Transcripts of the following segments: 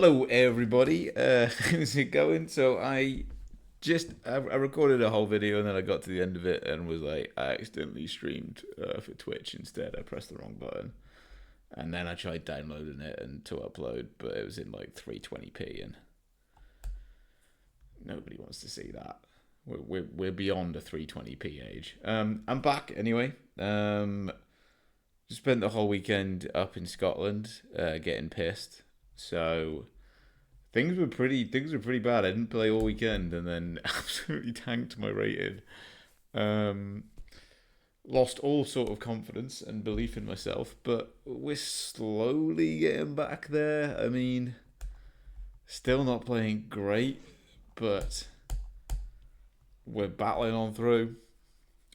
Hello, everybody. How's it going? I recorded a whole video and then I got to the end of it and was like, I accidentally streamed for Twitch instead. I pressed the wrong button, and then I tried downloading it and to upload, but it was in like 320p, and nobody wants to see that. We're beyond a 320p age. I'm back anyway. Spent the whole weekend up in Scotland, getting pissed. So things were pretty bad. I didn't play all weekend, and then absolutely tanked my rating. Um, Lost all sort of confidence and belief in myself, but we're slowly getting back there. I mean, still not playing great, but we're battling on through.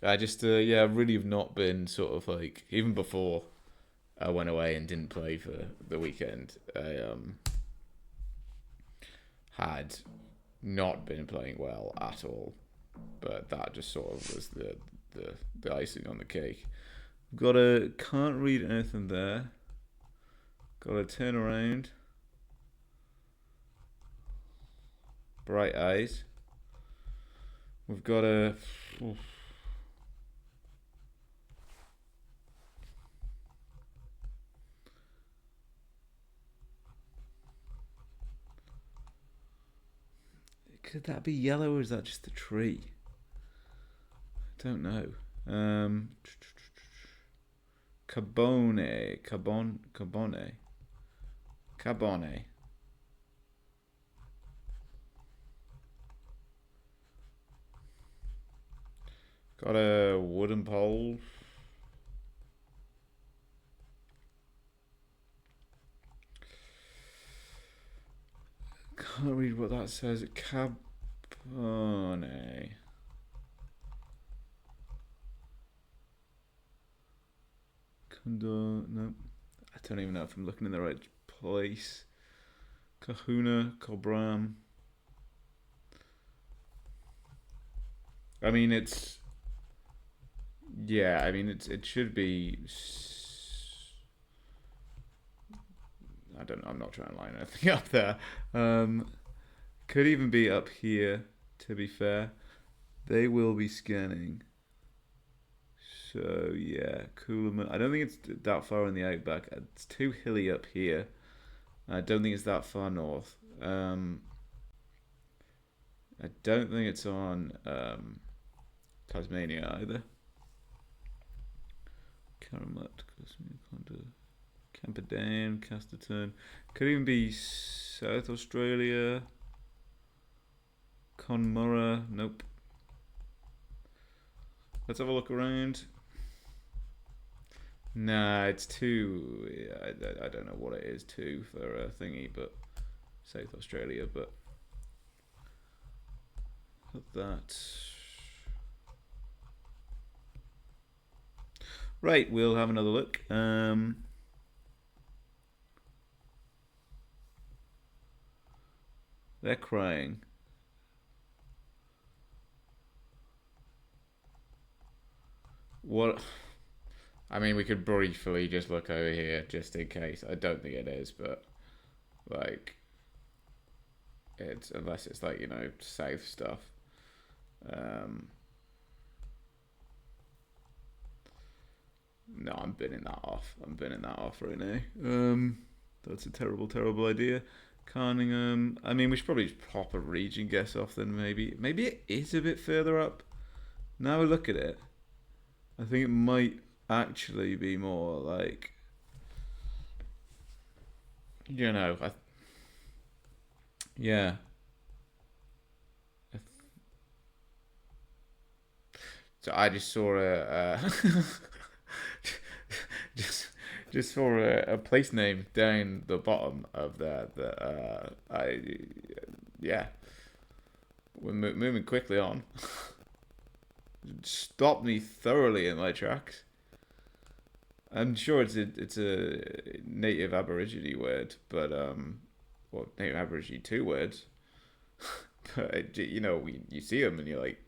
I really have not been sort of like even before I went away and didn't play for the weekend. I had not been playing well at all, but that just sort of was the icing on the cake. Can't read anything there. Got to turn around. Bright eyes. We've got a. Could that be yellow or is that just a tree? I don't know. Cabone. Got a wooden pole. Can't read what that says. Cabone. No. I don't even know if I'm looking in the right place. Kahuna, Cobram. I mean, it's. Yeah, I mean, it should be. I don't know. I'm not trying to line anything up there. Could even be up here. To be fair, they will be scanning. So yeah, Coolman. I don't think it's that far in the outback. It's too hilly up here. I don't think it's that far north. I don't think it's on Tasmania either. Karamat, Camperdown, Casterton. Could even be South Australia. Conmurra. Nope. Let's have a look around. Nah, it's too. I don't know what it is too for a thingy, but South Australia. But that. Right, we'll have another look. They're crying. What? I mean, we could briefly just look over here just in case. I don't think it is, but like, it's unless it's like south stuff. No, I'm binning that off. I'm binning that off right now. That's a terrible, terrible idea. Carningham. I mean, we should probably just pop a region guess off then. Maybe it is a bit further up. Now I look at it, I think it might actually be more like, yeah. So I just saw just just saw a place name down the bottom of that. Yeah, we're moving quickly on. Stopped me thoroughly in my tracks. I'm sure it's a native Aborigine word, but well, native Aborigine two words. But you see them and you're like,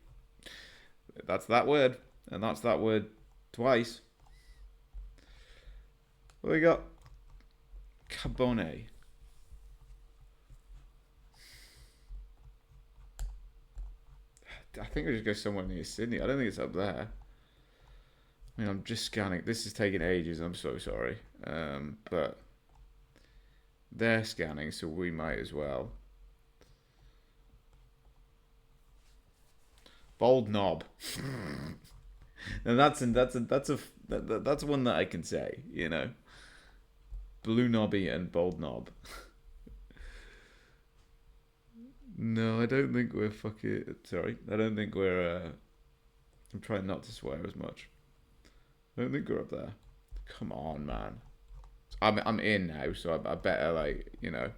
that's that word, and that's that word twice. What we got? Cabone. I think we just go somewhere near Sydney. I don't think it's up there. I mean, I'm just scanning. This is taking ages. I'm so sorry. But they're scanning, so we might as well. Bold knob. And that's one that I can say. You know, blue knobby and bold knob. No, I don't think we're fucking. Sorry, I don't think we're. I'm trying not to swear as much. I don't think we're up there. Come on, man. I'm in now, so I better, like, you know.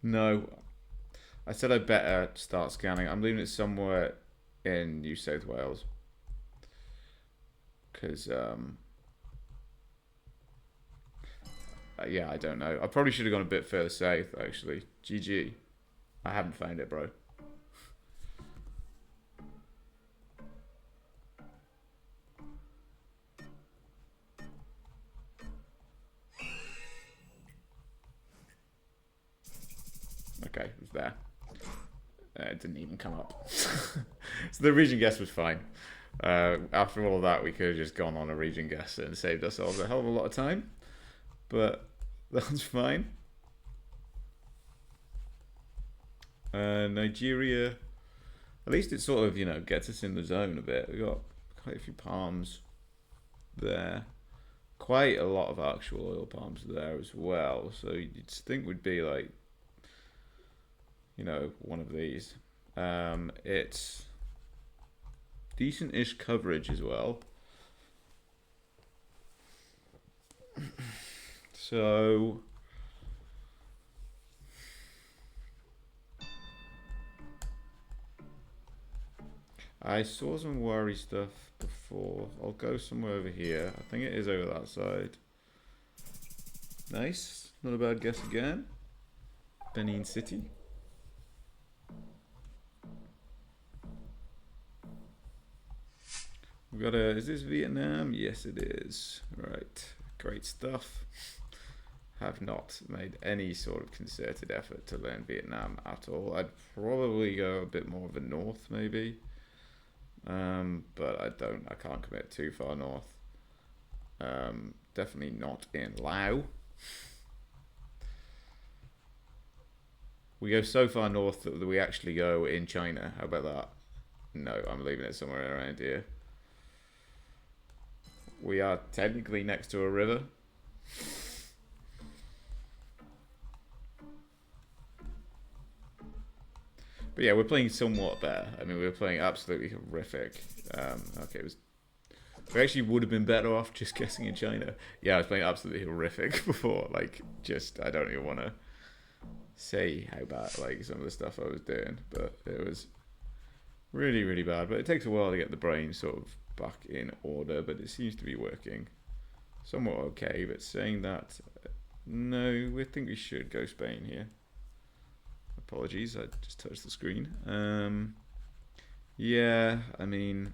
No, I said I better start scanning. I'm leaving it somewhere in New South Wales. Because, yeah, I don't know. I probably should have gone a bit further south, actually. GG. I haven't found it, bro. Okay, it was there. It didn't even come up. So the region guess was fine. After all of that, we could have just gone on a region guess and saved ourselves a hell of a lot of time. But that's fine. Nigeria, at least it sort of, you know, gets us in the zone a bit. We got quite a few palms there. Quite a lot of actual oil palms there as well. So you'd think we'd be like, you know, one of these. It's decent-ish coverage as well. So I saw some worry stuff before. I'll go somewhere over here. I think it is over that side. Nice. Not a bad guess again. Benin City. We've got a, is this Vietnam? Yes, it is. Right, great stuff. Have not made any sort of concerted effort to learn Vietnam at all. I'd probably go a bit more of a north, maybe. But I can't commit too far north. Definitely not in Laos. We go so far north that we actually go in China. How about that? No, I'm leaving it somewhere around here. We are technically next to a river. But yeah, we're playing somewhat better. I mean, we were playing absolutely horrific. Okay, we actually would have been better off just guessing in China. Yeah, I was playing absolutely horrific before. Like, just, I don't even want to say how bad, like, some of the stuff I was doing. But it was really, really bad. But it takes a while to get the brain sort of back in order. But it seems to be working somewhat okay. But saying that, no, we think we should go Spain here. Apologies, I just touched the screen. Yeah, I mean,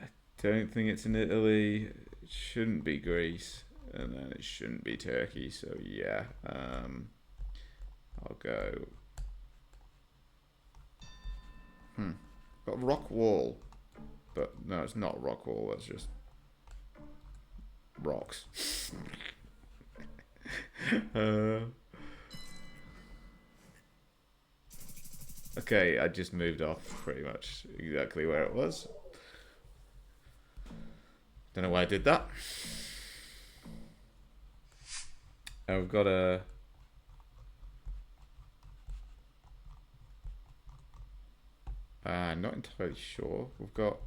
I don't think it's in Italy. It shouldn't be Greece, and then it shouldn't be Turkey. So yeah, I'll go. Got rock wall, but no, it's not rock wall. That's just rocks. Okay, I just moved off pretty much exactly where it was. Don't know why I did that. And we've got a... not entirely sure. We've got...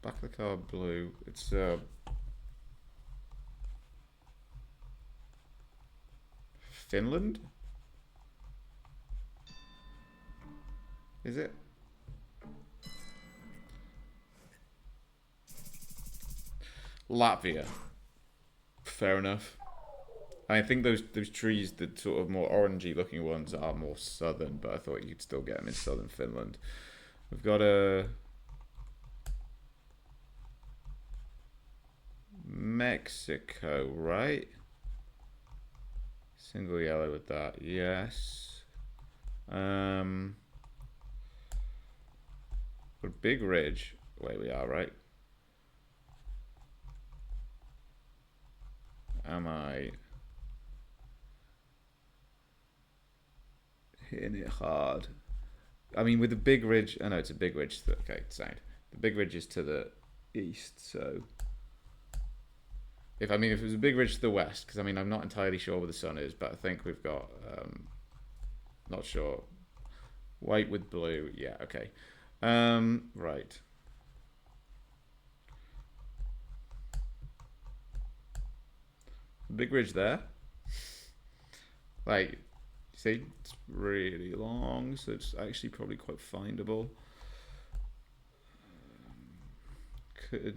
Back of the car blue. It's... Finland? Is it? Latvia. Fair enough. I think those trees, the sort of more orangey looking ones, are more southern, but I thought you could still get them in southern Finland. We've got a Mexico, right? Single yellow with that, yes. But big ridge, where we are, right? Am I hitting it hard? I mean, with the big ridge, oh no, it's a big ridge. Okay, sound. The big ridge is to the east, so if it was a big ridge to the west, because I mean, I'm not entirely sure where the sun is, but I think we've got, not sure. White with blue, yeah, okay. Right. Big ridge there. Like, see, it's really long, so it's actually probably quite findable.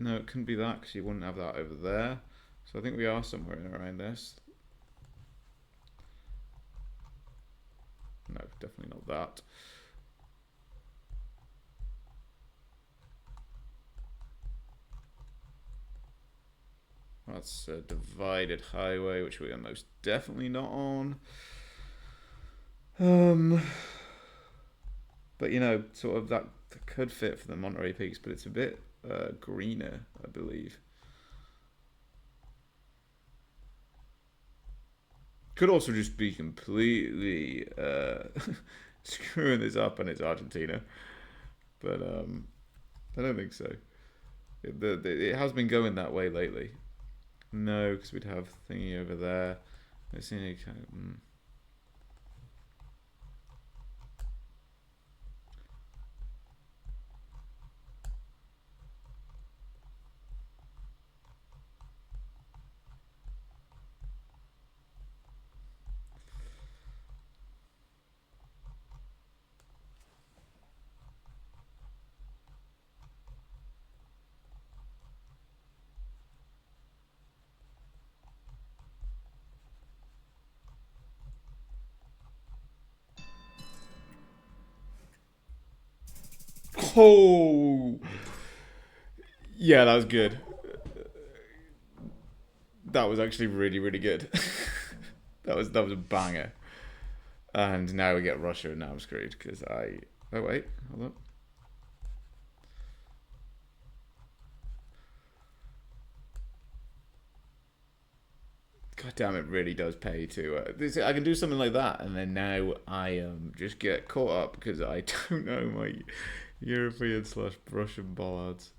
No, it couldn't be that because you wouldn't have that over there. So I think we are somewhere around this. No, definitely not that. That's a divided highway, which we are most definitely not on. But you know, sort of that could fit for the Monterey Peaks, but it's a bit greener, I believe. Could also just be completely screwing this up, and it's Argentina, but I don't think so. It has been going that way lately. No, because we'd have thingy over there. Let's see any kind of. Oh, yeah, that was good. That was actually really, really good. that was a banger. And now we get Russia, and now I'm screwed because I. Oh wait, hold on. God damn, it really does pay to. I can do something like that, and then now I just get caught up because I don't know my European / Russian bollards.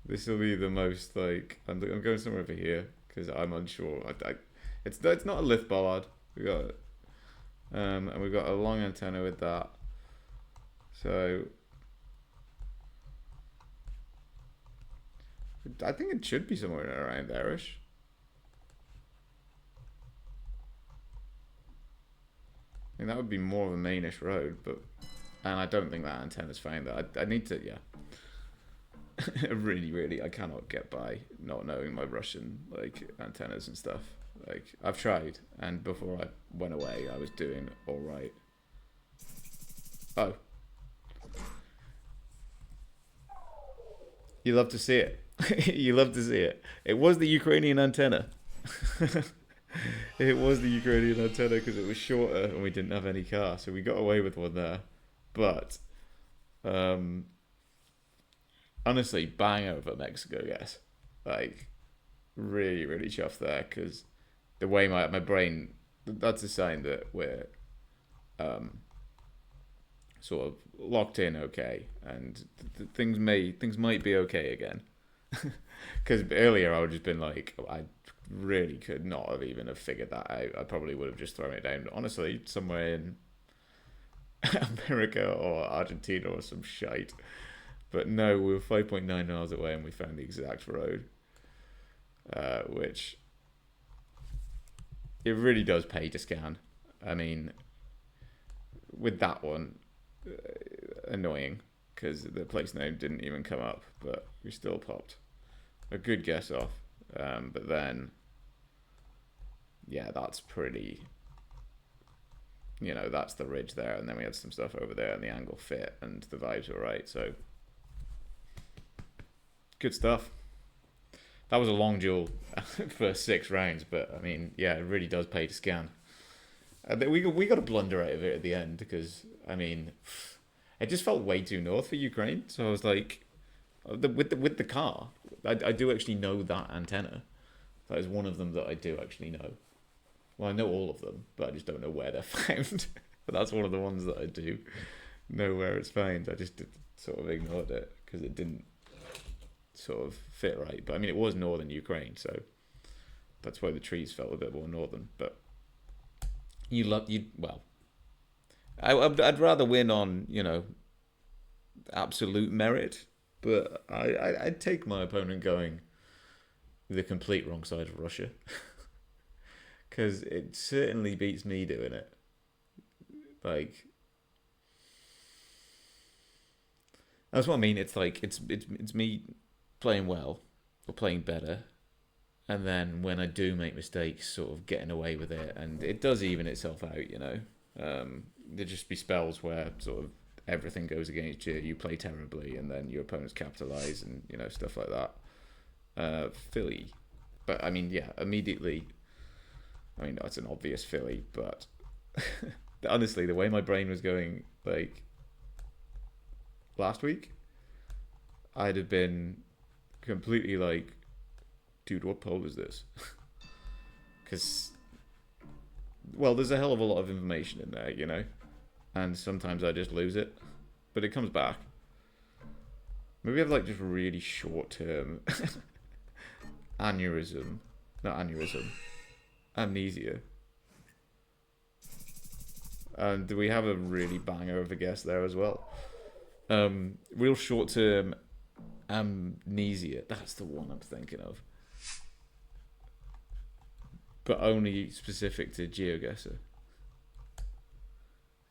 This will be the most like I'm going somewhere over here because I'm unsure. It's not a lift bollard. We got and we've got a long antenna with that. So I think it should be somewhere around there-ish. I mean, that would be more of a mainish road, but and I don't think that antenna's found that. I need to, yeah. really, I cannot get by not knowing my Russian like antennas and stuff. Like I've tried, and before I went away, I was doing all right. Oh, you love to see it. you love to see it. It was the Ukrainian antenna. It was the Ukrainian antenna because it was shorter and we didn't have any car, so we got away with one there. But um, honestly, bang over Mexico, yes. Like really chuffed there because the way my brain, that's a sign that we're um, sort of locked in okay, and things might be okay again. Because earlier I would have just been like, I really could not have even have figured that out. I probably would have just thrown it down. Honestly, somewhere in America or Argentina or some shite. But no, we were 5.9 miles away and we found the exact road, which it really does pay to scan. I mean, with that one, annoying because the place name didn't even come up, but we still popped a good guess off. But then, yeah, that's pretty. That's the ridge there, and then we had some stuff over there, and the angle fit, and the vibes were right. So, good stuff. That was a long duel for 6 rounds, but I mean, yeah, it really does pay to scan. We got a blunder out of it at the end because I mean, it just felt way too north for Ukraine. So I was like, with the car, I do actually know that antenna. That is one of them that I do actually know. Well, I know all of them, but I just don't know where they're found. But that's one of the ones that I do know where it's found. I just sort of ignored it because it didn't sort of fit right. But I mean, it was northern Ukraine, so that's why the trees felt a bit more northern. But well, I'd rather win on absolute merit, but I'd take my opponent going the complete wrong side of Russia because it certainly beats me doing it. Like that's what I mean. It's like it's me playing well or playing better, and then when I do make mistakes, sort of getting away with it, and it does even itself out. There just be spells where sort of everything goes against you. You play terribly, and then your opponents capitalize, and stuff like that. Philly, but I mean, yeah, immediately. I mean, that's an obvious Philly, but honestly, the way my brain was going, like last week, I'd have been completely like, dude, what poll is this? Because, well, there's a hell of a lot of information in there, and sometimes I just lose it, but it comes back. Maybe I have like just really short term aneurysm, not aneurysm, amnesia. And we have a really banger of a guess there as well. Real short term amnesia. That's the one I'm thinking of. But only specific to GeoGuessr.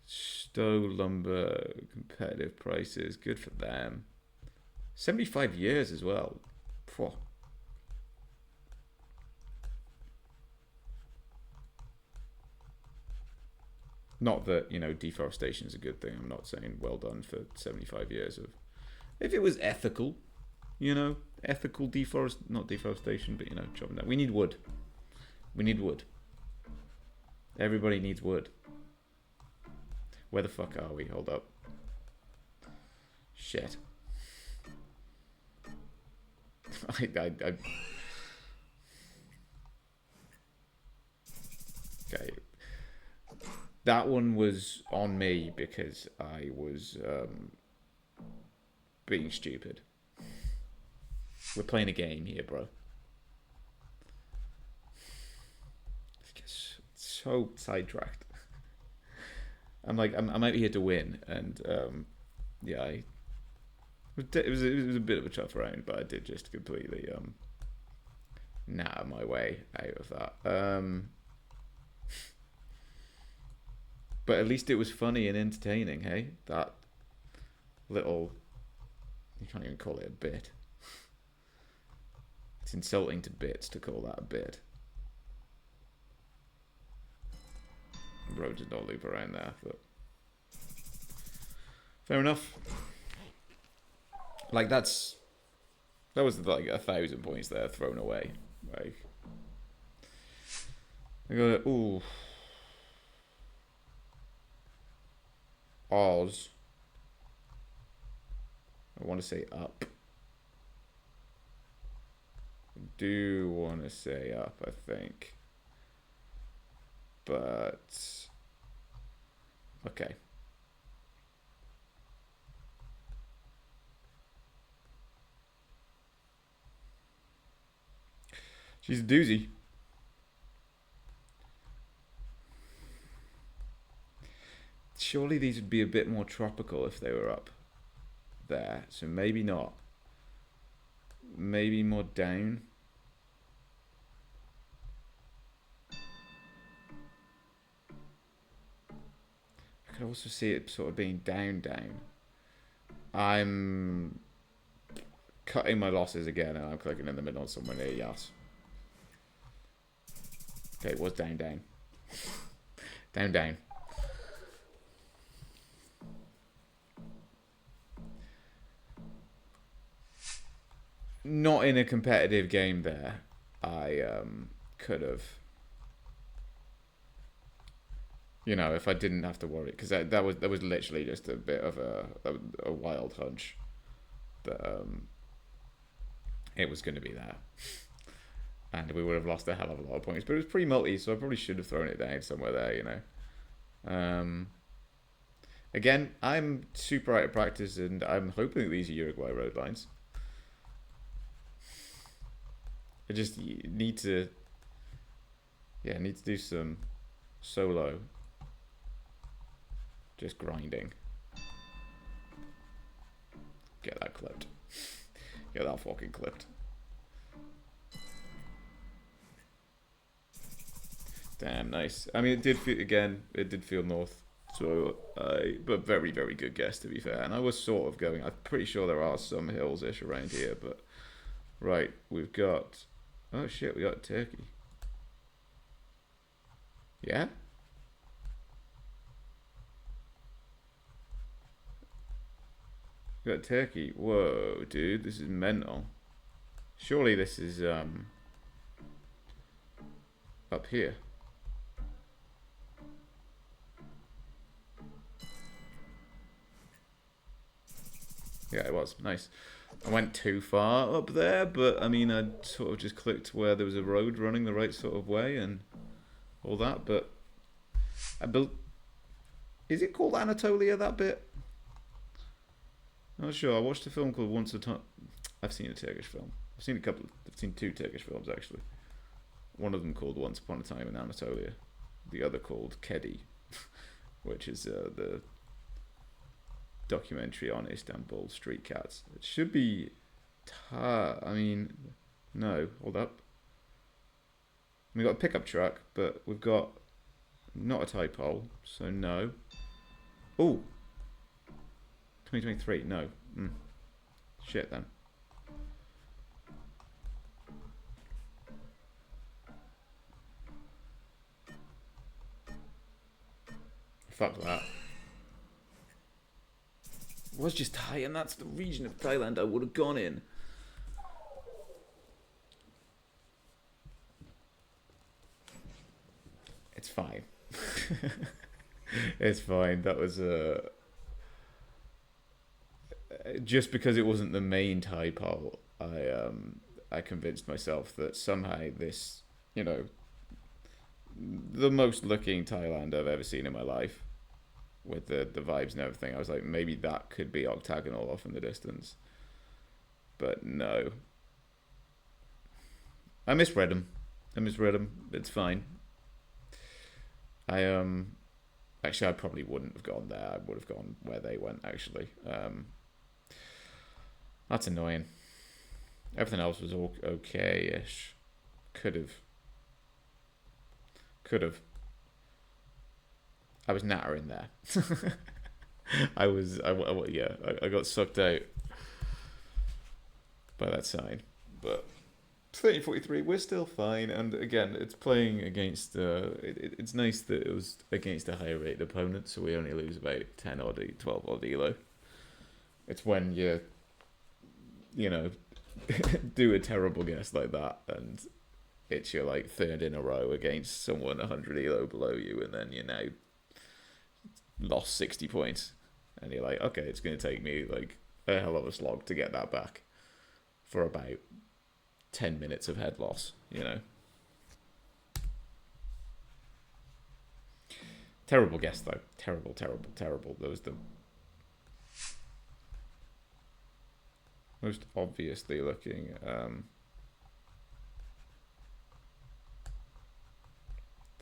Stowe Lumber competitive prices. Good for them. 75 years as well. Phew. Not that, deforestation is a good thing. I'm not saying well done for 75 years of... If it was ethical, ethical not deforestation, but, chopping down. We need wood. We need wood. Everybody needs wood. Where the fuck are we? Hold up. Shit. I Okay. That one was on me because I was being stupid. We're playing a game here, bro. So sidetracked. I'm out here to win, and yeah, it was a bit of a tough round, but I did just completely natter my way out of that. But at least it was funny and entertaining, hey? That little... You can't even call it a bit. It's insulting to bits to call that a bit. The road did not loop around there, but... Fair enough. Like, that was like 1,000 points there thrown away. Like... I got it... Ooh... Oz. I want to say up. I do want to say up, I think. But... Okay. She's a doozy. Surely these would be a bit more tropical if they were up there. So maybe not. Maybe more down. I could also see it sort of being down. I'm cutting my losses again and I'm clicking in the middle somewhere near Yas. Okay, it was down. Down. not in a competitive game there, I could have, you know, if I didn't have to worry, because that was literally just a bit of a wild hunch that it was going to be there, and we would have lost a hell of a lot of points. But it was pre-multi, so I probably should have thrown it down somewhere there, you know. Again, I'm super out of practice, and I'm hoping that these are Uruguay road lines. I just need to, yeah, need to do some solo, just grinding. Get that clipped. Get that fucking clipped. Damn, nice. I mean, it did feel, again, it did feel north. So, but very, very good guess, to be fair. And I was sort of going, I'm pretty sure there are some hills-ish around here, but... Right, we've got... Oh shit, we got Turkey. Yeah? We got Turkey. Whoa, dude, this is mental. Surely this is, up here. Yeah, it was. Nice. I went too far up there, but I mean, I sort of just clicked where there was a road running the right sort of way and all that, but is it called Anatolia, that bit? I'm not sure. I watched a film called Once a Time. I've seen a Turkish film. I've seen two Turkish films, actually. One of them called Once Upon a Time in Anatolia. The other called Kedi, which is the documentary on Istanbul street cats. It should be I mean, no, hold up. We've got a pickup truck, but we've got not a tie pole, so no. Oh, 2023, no. Shit then. Fuck that. It was just Thai, and that's the region of Thailand I would have gone in. It's fine. It's fine. That was just because it wasn't the main Thai pole. I convinced myself that somehow this, you know, the most looking Thailand I've ever seen in my life, with the vibes and everything. I was like, maybe that could be octagonal off in the distance. But no. I misread him. It's fine. Actually, I probably wouldn't have gone there. I would have gone where they went, actually. That's annoying. Everything else was all okay-ish. Could have. I was nattering there. I got sucked out by that sign. But 1343, we're still fine. And again, it's playing against, it's nice that it was against a higher rated opponent, so we only lose about 10 odd, 12 odd ELO. It's when you know, do a terrible guess like that, and it's your like third in a row against someone 100 ELO below you, and then you now lost 60 points, and you're like, okay, it's going to take me like a hell of a slog to get that back for about 10 minutes of head loss, you know. Terrible guess though. Terrible. That was the most obviously looking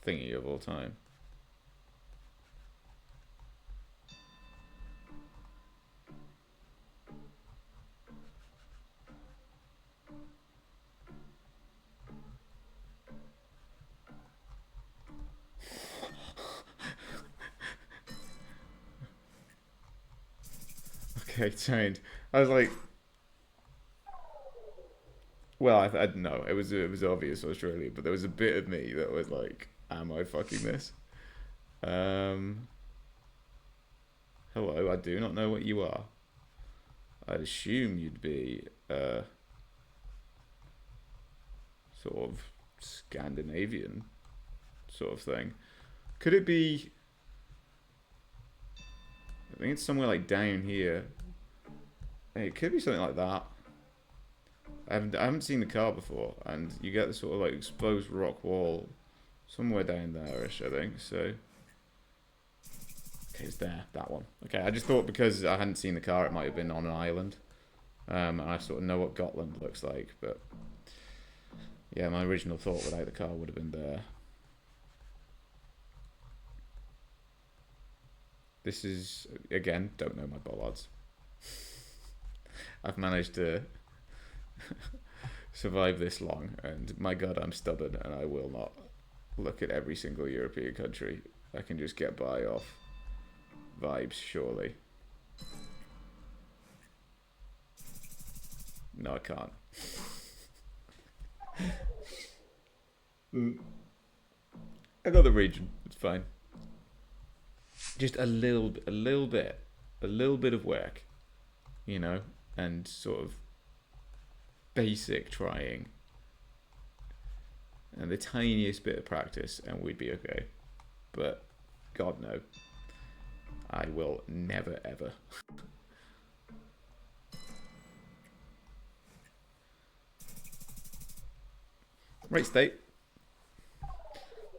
thingy of all time. Okay, trained. I was like, well, I no, it was obvious Australia, but there was a bit of me that was like, am I fucking this? Hello, I do not know what you are. I'd assume you'd be sort of Scandinavian sort of thing. Could it be? I think it's somewhere like down here. Hey, it could be something like that. I haven't seen the car before, and you get the sort of like exposed rock wall somewhere down there-ish, I think. So, okay, it's there, that one. Okay, I just thought because I hadn't seen the car, it might have been on an island. And I sort of know what Gotland looks like, but yeah, my original thought without the car would have been there. This is, again, don't know my bollards. I've managed to survive this long, and my god, I'm stubborn, and I will not look at every single European country. I can just get by off vibes, surely. No, I can't. I got the region. It's fine. Just a little bit of work, you know, and sort of basic trying, and the tiniest bit of practice, and we'd be okay. But God no, I will never ever. Right, state.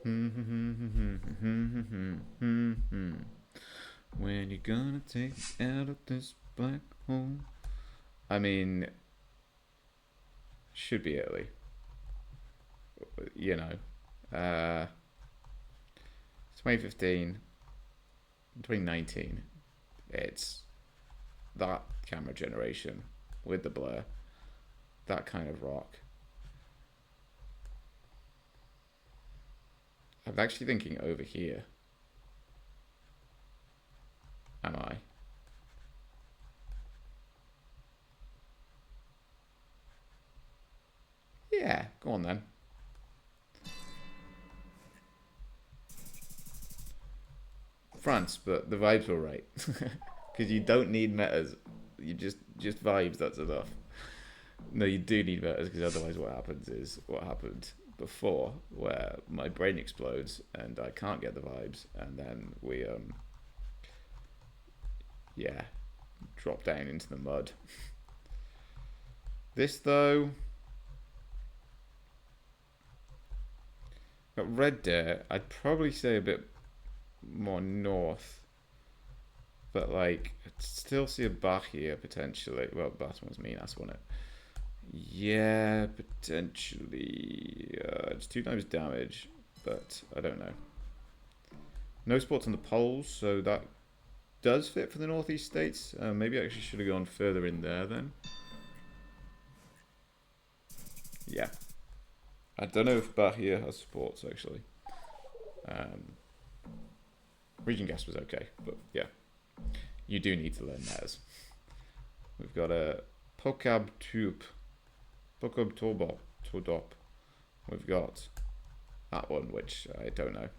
When you gonna take me out of this black hole? I mean, should be Italy. You know, 2015, 2019. It's that camera generation with the blur, that kind of rock. I'm actually thinking over here. Am I? Yeah, go on then. France, but the vibes were right. Because you don't need metas. You just vibes, that's enough. No, you do need metas, because otherwise what happens is what happened before, where my brain explodes and I can't get the vibes, and then we yeah, drop down into the mud. This though, got Red Deer. I'd probably say a bit more north, but like I'd still see a Bach here potentially. Well, Bach was Minas, wasn't it? Yeah, potentially. It's 2 times damage, but I don't know. No spots on the poles, so that does fit for the northeast states. Maybe I actually should have gone further in there then. Yeah. I don't know if Bahia has supports actually. Region Gas was okay, but yeah. You do need to learn theirs. We've got a Pokab Tube. Pokab Todop. We've got that one, which I don't know.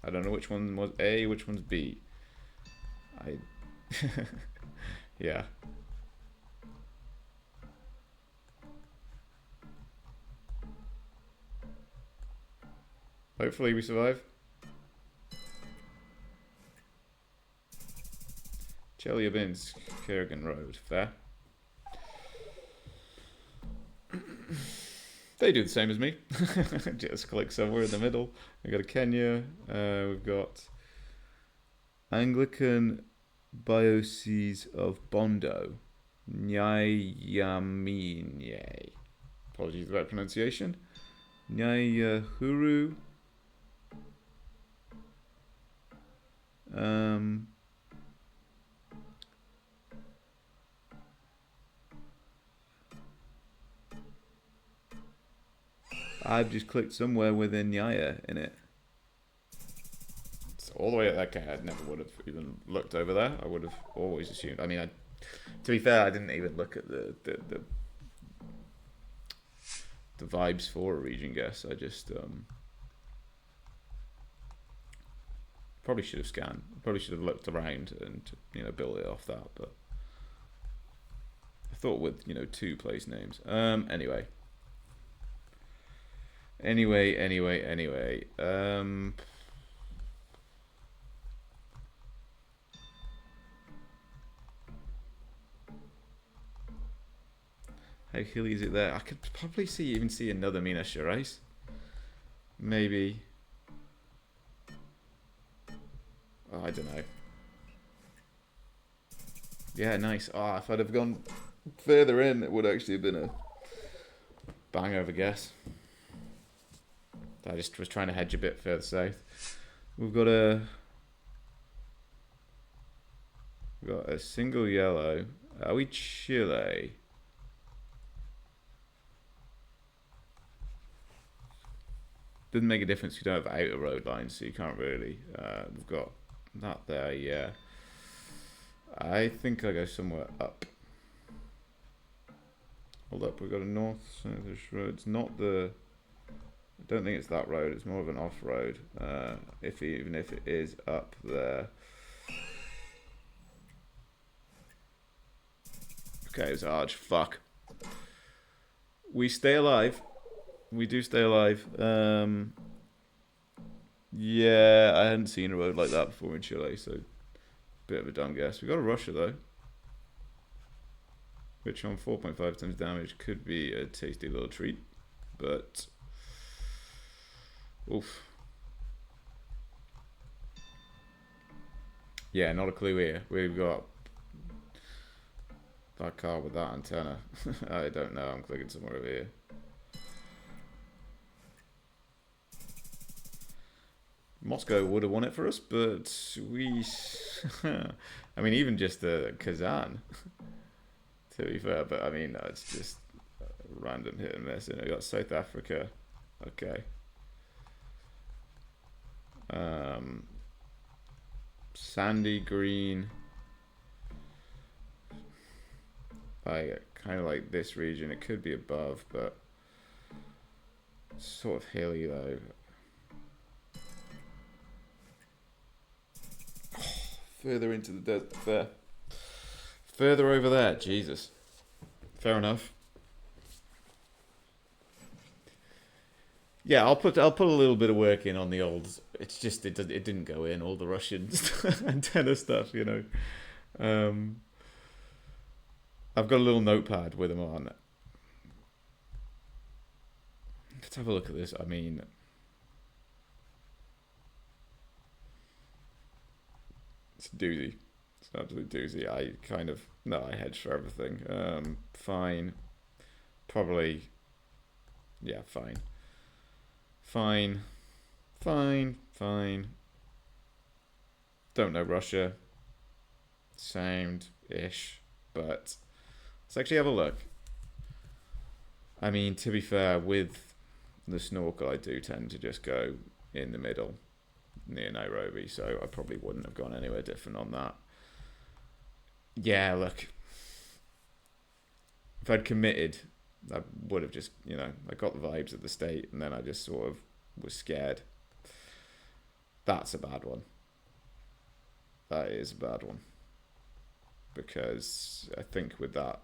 I don't know which one was A, which one's B. Yeah. Hopefully we survive. Chelyabinsk, Kurgan Road. Fair. They do the same as me. Just click somewhere in the middle. We've got a Kenya. We've got Anglican Diocese of Bondo. Nyayamine. Apologies about pronunciation. Nyahuru. I've just clicked somewhere within Nyaya in it. It's all the way. Okay, I never would have even looked over there. I would have always assumed. I mean, to be fair, I didn't even look at the vibes for a region guess. I just probably should have scanned. Probably should have looked around and built it off that. But I thought with 2 place names. Anyway. Anyway. How hilly is it there? I could probably even see another Minas Gerais. Maybe. Oh, I don't know. Yeah, nice. Oh, if I'd have gone further in, it would actually have been a bang over guess. I just was trying to hedge a bit further south. We've got a single yellow. Are we Chile? Doesn't make a difference. You don't have outer road lines, so you can't really. We've got that there. Yeah. I think I go somewhere up. Hold up, we've got a north-south road. It's not the. I don't think it's that road. It's more of an off-road. Even if it is up there. Okay, it's Arch. Fuck. We stay alive. We do stay alive. Yeah, I hadn't seen a road like that before in Chile, so bit of a dumb guess. We got a Russia though, which on 4.5 times damage could be a tasty little treat, but oof. Yeah, not a clue here. We've got that car with that antenna. I don't know. I'm clicking somewhere over here. Moscow would have won it for us, but we. I mean, even just the Kazan. To be fair, but I mean, no, it's just random hit and miss. And I got South Africa. Okay. Sandy green. Kind of like this region. It could be above, but sort of hilly though. Further into the desert. Fair. Further over there. Jesus. Fair enough. Yeah, I'll put a little bit of work in on the old. It's just it didn't go in all the Russian antenna stuff, you know. I've got a little notepad with them on. Let's have a look at this. I mean, it's a doozy. It's an absolute doozy. I hedge for everything. Fine. Probably. Yeah, fine. Fine. Don't know Russia. Sound-ish. But let's actually have a look. I mean, to be fair, with the snorkel, I do tend to just go in the middle near Nairobi, so I probably wouldn't have gone anywhere different on that. Yeah, look. If I'd committed, I would have just, I got the vibes of the state, and then I just sort of was scared. That's a bad one. That is a bad one. Because I think with that,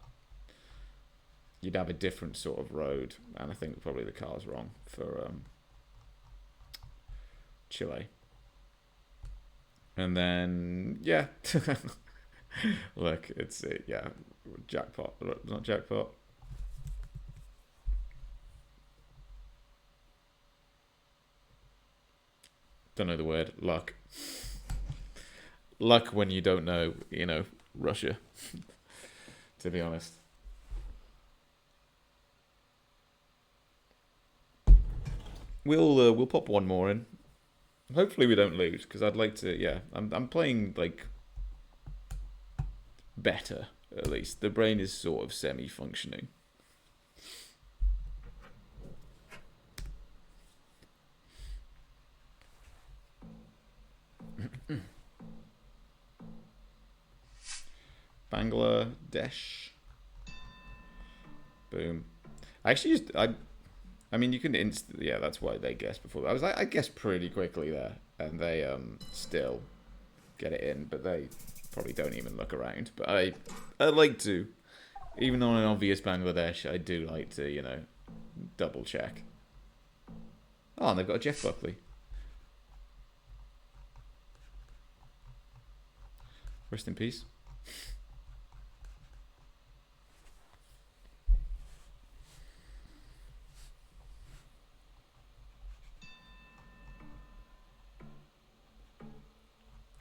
you'd have a different sort of road, and I think probably the car's wrong for Chile. And then, yeah. Look, it's it, yeah. Jackpot, not jackpot. Don't know the word. Luck. Luck when you don't know, Russia. To be honest. We'll pop one more in. Hopefully we don't lose, because I'd like to. Yeah, I'm playing like better at least. The brain is sort of semi-functioning. Bangladesh. Boom. I actually used. I mean, you can yeah, that's why they guessed before. I guessed pretty quickly there, and they still get it in, but they probably don't even look around. But I like to, even on an obvious Bangladesh, I do like to, double check. Oh, and they've got a Jeff Buckley. Rest in peace.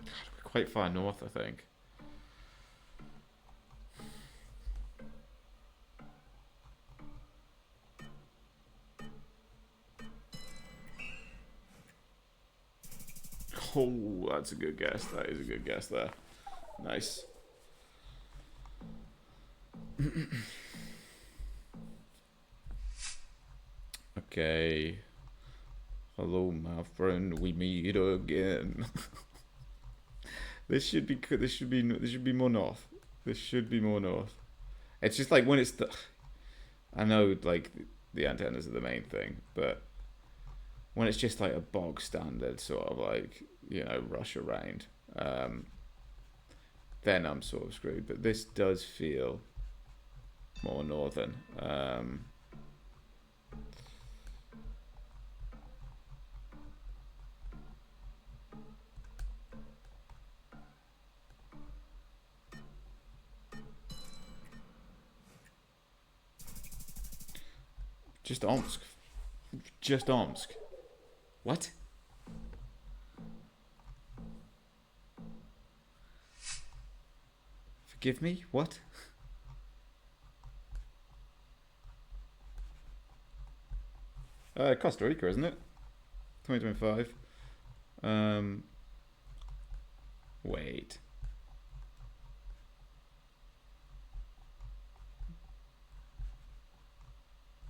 We're quite far north, I think. Oh, that's a good guess. That is a good guess there. Nice. Okay. Hello, my friend. We meet again. This should be more north. This should be more north. It's just like when it's the. I know like the antennas are the main thing, but when it's just like a bog standard sort of like rush around, then I'm sort of screwed. But this does feel more northern. Just Omsk. Just Omsk. What? Forgive me? What? Costa Rica, isn't it? 2025. Wait.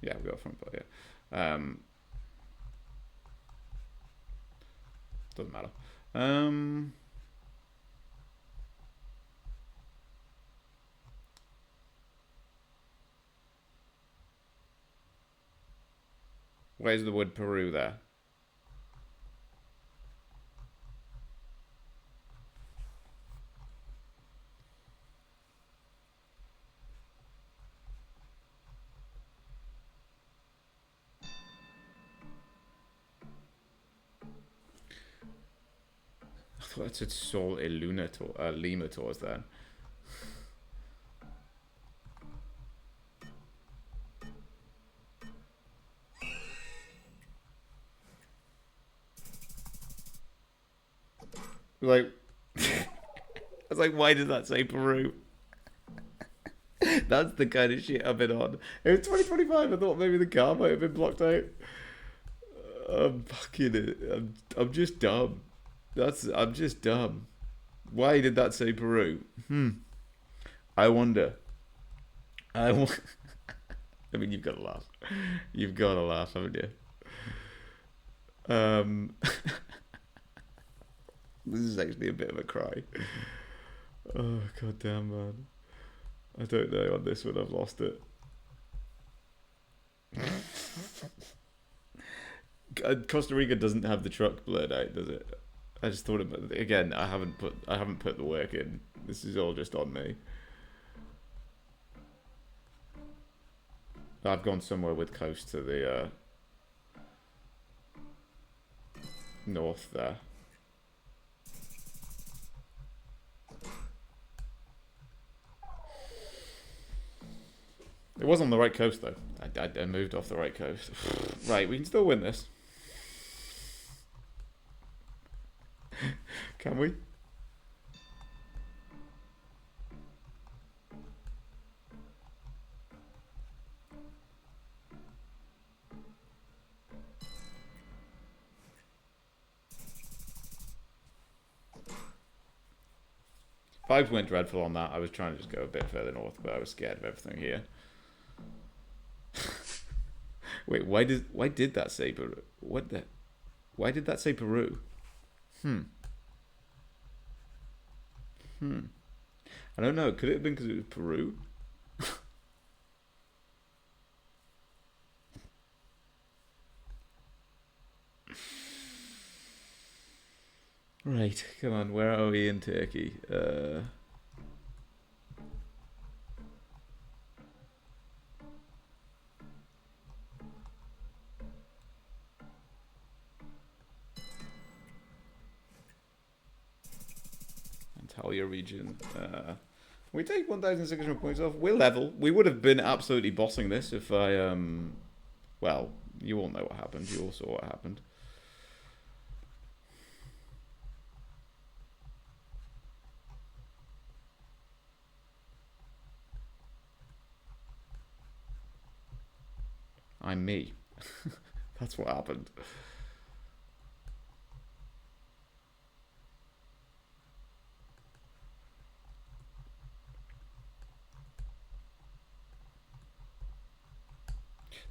Yeah, we got front part, yeah. Doesn't matter. Where's the word Peru there? I thought it said Sol Limators then. Like, I was like, why did that say Peru? That's the kind of shit I've been on. It was 2025. I thought maybe the car might have been blocked out. I'm fucking it. I'm just dumb. I'm just dumb. Why did that say Peru? I wonder. I mean, you've got to laugh. You've got to laugh, haven't you? This is actually a bit of a cry. Oh, god damn, man. I don't know on this one. I've lost it. Costa Rica doesn't have the truck blurred out, does it? I just thought about it. Again, I haven't put the work in. This is all just on me. I've gone somewhere with coast to the north there. It was on the right coast though. I moved off the right coast. Right, we can still win this. Can we? Vibes went dreadful on that. I was trying to just go a bit further north, but I was scared of everything here. Wait, why did that say Peru? Why did that say Peru? I don't know. Could it have been because it was Peru? Right, come on. Where are we in Turkey? Talia region. We take 1,600 points off. We're level. We would have been absolutely bossing this if I, well, you all know what happened. You all saw what happened. I'm me. That's what happened.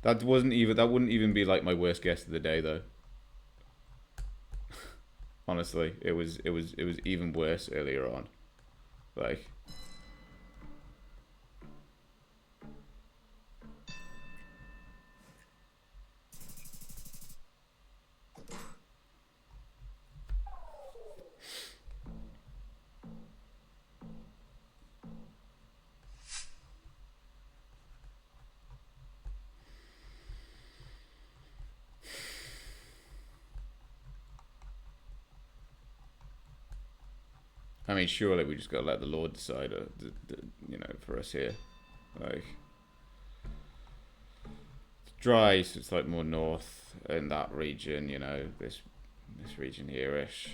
That wouldn't even be like my worst guess of the day though. Honestly, it was even worse earlier on. Like, I mean, surely we just gotta let the Lord decide, you know, for us here. Like, it's dry, so it's like more north in that region, you know, this region here-ish.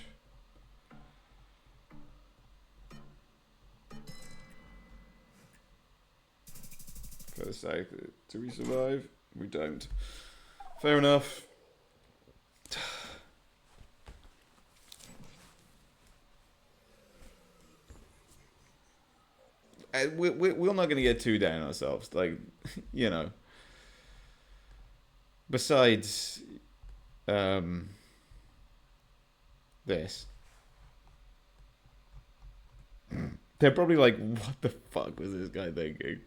For the sake, do we survive? We don't. Fair enough. We're not going to get too down on ourselves. Like, you know. Besides this, they're probably like, what the fuck was this guy thinking?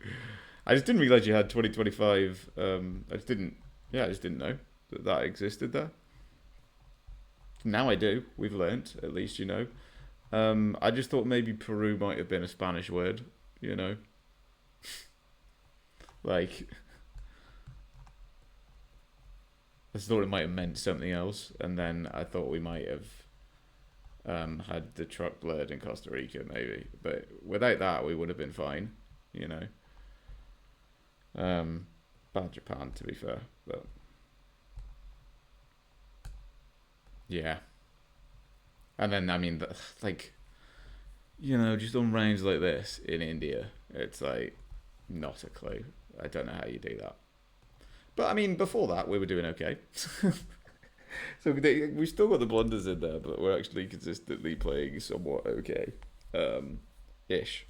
I just didn't realize you had 2025. I just didn't know that existed there. Now I do. We've learnt, at least, you know. I just thought maybe Peru might have been a Spanish word, you know. Like, I thought it might have meant something else, and then I thought we might have had the truck blurred in Costa Rica, maybe. But without that, we would have been fine, you know. Bad Japan, to be fair, but yeah. And then, I mean, like, you know, just on rounds like this in India, it's like, not a clue. I don't know how you do that. But, I mean, before that, we were doing okay. So we still got the blunders in there, but we're actually consistently playing somewhat okay. Ish.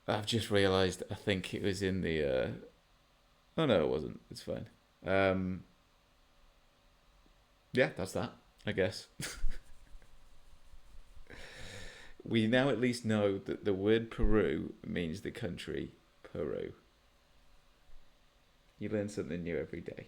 I've just realised, I think it was in the... Oh, no, it wasn't. It's fine. Yeah, that's that, I guess. We now at least know that the word Peru means the country Peru. You learn something new every day.